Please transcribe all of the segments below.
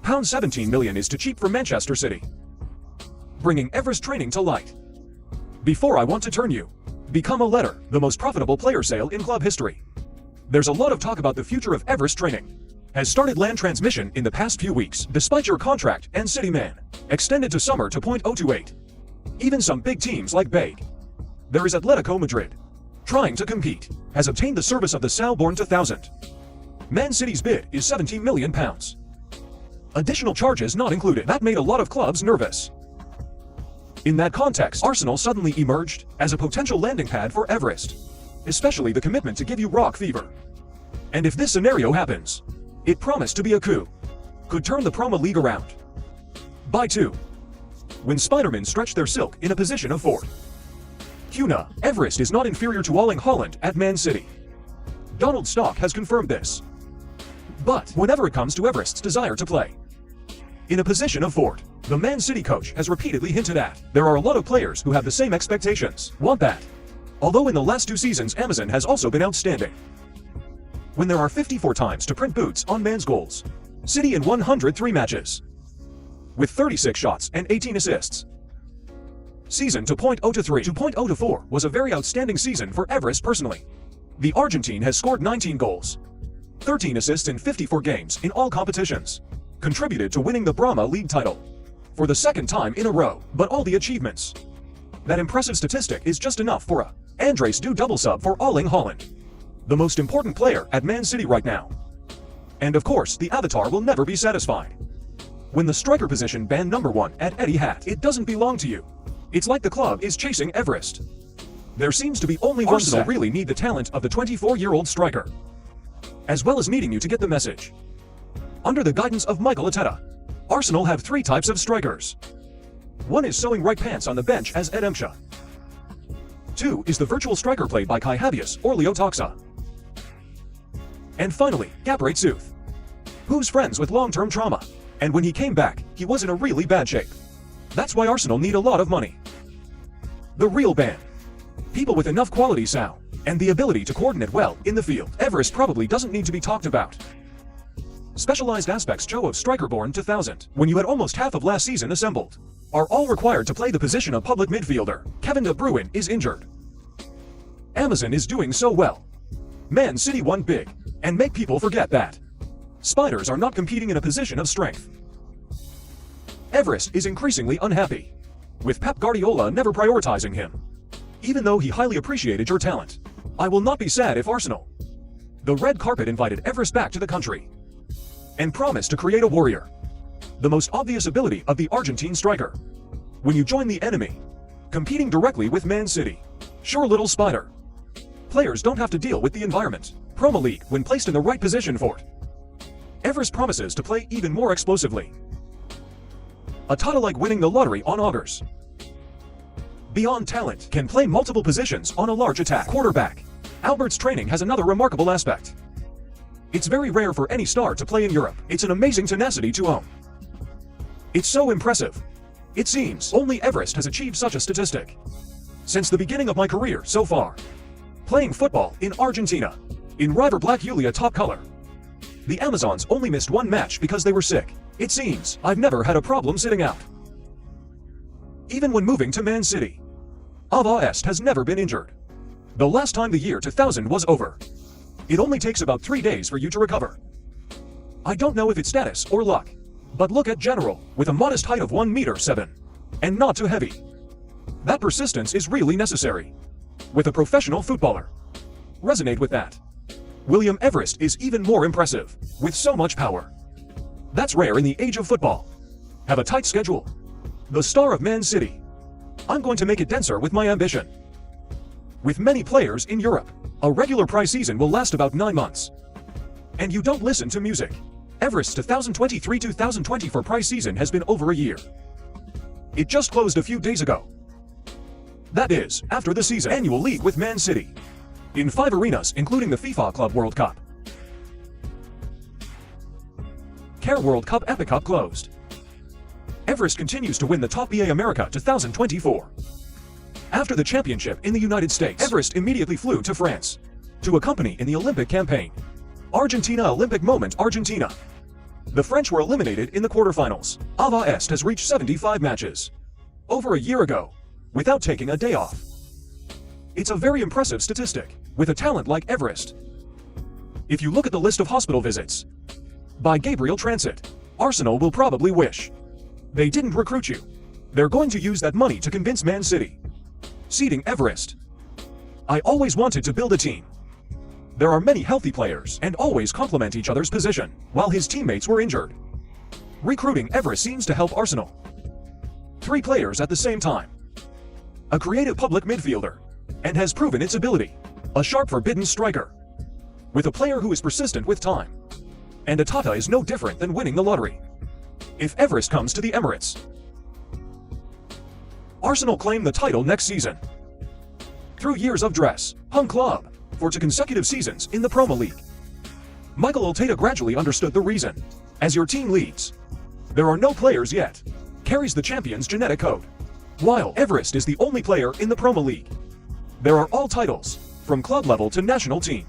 £17 million is too cheap for Manchester City. Bringing Everest training to light. Before I want to turn you. Become a letter, the most profitable player sale in club history. There's a lot of talk about the future of Everest training. Has started land transmission in the past few weeks, despite your contract and City man. Extended to summer to .028. Even some big teams like Baig. There is Atletico Madrid. Trying to compete, has obtained the service of the Salborn 2000. Man City's bid is £17 million. Additional charges not included. That made a lot of clubs nervous. In that context, Arsenal suddenly emerged as a potential landing pad for Everest, especially the commitment to give you rock fever. And if this scenario happens, it promised to be a coup. Could turn the Premier League around. By 2. When Spiderman stretched their silk in a position of 4. Cuna, Everest is not inferior to Erling Haaland at Man City. Donald Stock has confirmed this. But whenever it comes to Everest's desire to play in a position of 4, the Man City coach has repeatedly hinted at, there are a lot of players who have the same expectations, want that. Although in the last 2 seasons Amazon has also been outstanding. When there are 54 times to print boots on Man's goals, City in 103 matches, with 36 shots and 18 assists. Season to .023 to .024 was a very outstanding season for Everest personally. The Argentine has scored 19 goals, 13 assists in 54 games in all competitions, contributed to winning the Brahma League title for the 2nd time in a row. But all the achievements, that impressive statistic is just enough for a Andres do double sub for Erling Haaland, the most important player at Man City right now. And of course, the Avatar will never be satisfied. When the striker position banned #1 at Etihad, it doesn't belong to you. It's like the club is chasing Everest. There seems to be only one Arsenal really need the talent of the 24-year-old striker, as well as needing you to get the message. Under the guidance of Michael Arteta, Arsenal have 3 types of strikers. 1 is sewing right pants on the bench as Ed Emsha. 2 is the virtual striker played by Kai Havertz or Leo Toxa. And finally, Gabriel Sooth, who's friends with long-term trauma. And when he came back, he was in a really bad shape. That's why Arsenal need a lot of money. The real band. People with enough quality sound and the ability to coordinate well in the field. Everest probably doesn't need to be talked about. Specialized aspects Joe of Strikerborn 2000, when you had almost half of last season assembled, are all required to play the position of public midfielder. Kevin De Bruyne is injured. Amazon is doing so well. Man City won big, and make people forget that Spiders are not competing in a position of strength. Everest is increasingly unhappy, with Pep Guardiola never prioritizing him. Even though he highly appreciated your talent, I will not be sad if Arsenal, the red carpet, invited Everest back to the country and promised to create a warrior, the most obvious ability of the Argentine striker. When you join the enemy, competing directly with Man City, sure little spider. Players don't have to deal with the environment. Premier League when placed in the right position for it. Everest promises to play even more explosively. A title like winning the lottery on augers. Beyond talent, can play multiple positions on a large attack. Quarterback. Albert's training has another remarkable aspect. It's very rare for any star to play in Europe. It's an amazing tenacity to own. It's so impressive. It seems only Everest has achieved such a statistic since the beginning of my career so far. Playing football in Argentina, in River Black Julia top color. The Amazons only missed 1 match because they were sick. It seems I've never had a problem sitting out. Even when moving to Man City, Alvarez has never been injured. The last time the year 2000 was over, it only takes about 3 days for you to recover. I don't know if it's status or luck, but look at General, with a modest height of 1.7 m, and not too heavy. That persistence is really necessary with a professional footballer. Resonate with that. William Everest is even more impressive, with so much power. That's rare in the age of football. Have a tight schedule. The star of Man City. I'm going to make it denser with my ambition. With many players in Europe, a regular pre-season will last about 9 months. And you don't listen to music. Everest's 2023-2024 pre-season has been over a year. It just closed a few days ago. That is, after the season annual league with Man City, in 5 arenas including the FIFA Club World Cup, Care World Cup, Epic Cup closed. Everest continues to win the Top EA America 2024. After the championship in the United States, Everest immediately flew to France to accompany in the Olympic campaign. Argentina Olympic moment Argentina. The French were eliminated in the quarterfinals. Alvarez has reached 75 matches over a year ago without taking a day off. It's a very impressive statistic with a talent like Alvarez. If you look at the list of hospital visits by Gabriel Transit, Arsenal will probably wish they didn't recruit you. They're going to use that money to convince Man City. Seeding Alvarez. I always wanted to build a team. There are many healthy players and always complement each other's position while his teammates were injured. Recruiting Alvarez seems to help Arsenal. 3 players at the same time. A creative public midfielder and has proven its ability. A sharp forbidden striker with a player who is persistent with time. And a Tata is no different than winning the lottery. If Alvarez comes to the Emirates, Arsenal claim the title next season. Through years of dress, hung club for 2 consecutive seasons in the Premier League. Mikel Arteta gradually understood the reason. As your team leads, there are no players yet. Carries the champion's genetic code. While Alvarez is the only player in the Premier League, there are all titles, from club level to national team.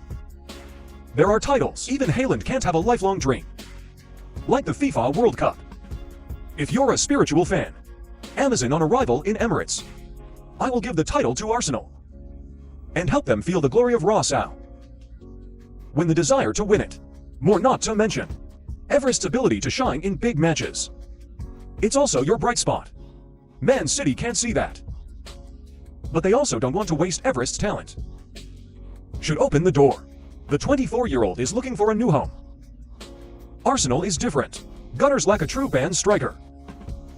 There are titles even Haaland can't have a lifelong dream. Like the FIFA World Cup. If you're a spiritual fan, Amazon on arrival in Emirates, I will give the title to Arsenal and help them feel the glory of Raw Sao. When the desire to win it, more not to mention Alvarez's ability to shine in big matches. It's also your bright spot. Man City can't see that. But they also don't want to waste Alvarez's talent. Should open the door. The 24-year-old is looking for a new home. Arsenal is different. Gunners lack a true band striker.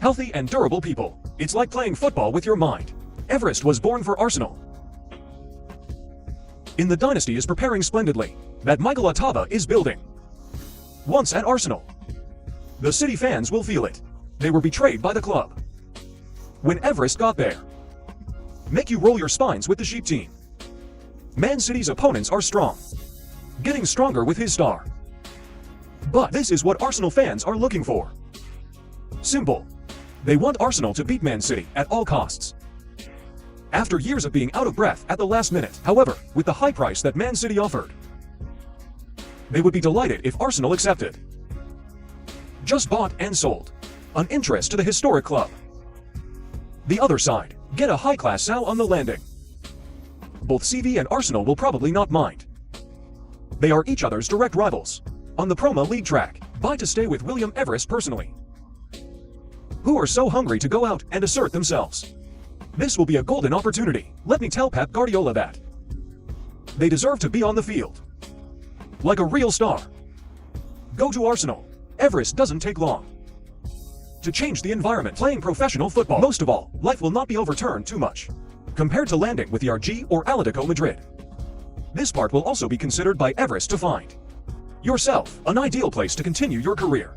Healthy and durable people. It's like playing football with your mind. Alvarez was born for Arsenal. In the dynasty is preparing splendidly. That Mikel Arteta is building. Once at Arsenal, the City fans will feel it. They were betrayed by the club. When Alvarez got there, make you roll your spines with the sheep team. Man City's opponents are strong. Getting stronger with his star. But this is what Arsenal fans are looking for. Simple. They want Arsenal to beat Man City at all costs. After years of being out of breath at the last minute, however, with the high price that Man City offered, they would be delighted if Arsenal accepted. Just bought and sold. An interest to the historic club. The other side, get a high-class Sao on the landing. Both CV and Arsenal will probably not mind. They are each other's direct rivals. On the Premier League track, buy to stay with William Alvarez personally. Who are so hungry to go out and assert themselves. This will be a golden opportunity, let me tell Pep Guardiola that. They deserve to be on the field. Like a real star. Go to Arsenal. Alvarez doesn't take long to change the environment playing professional football. Most of all, life will not be overturned too much compared to landing with the RG or Atletico Madrid. This part will also be considered by Alvarez to find yourself an ideal place to continue your career.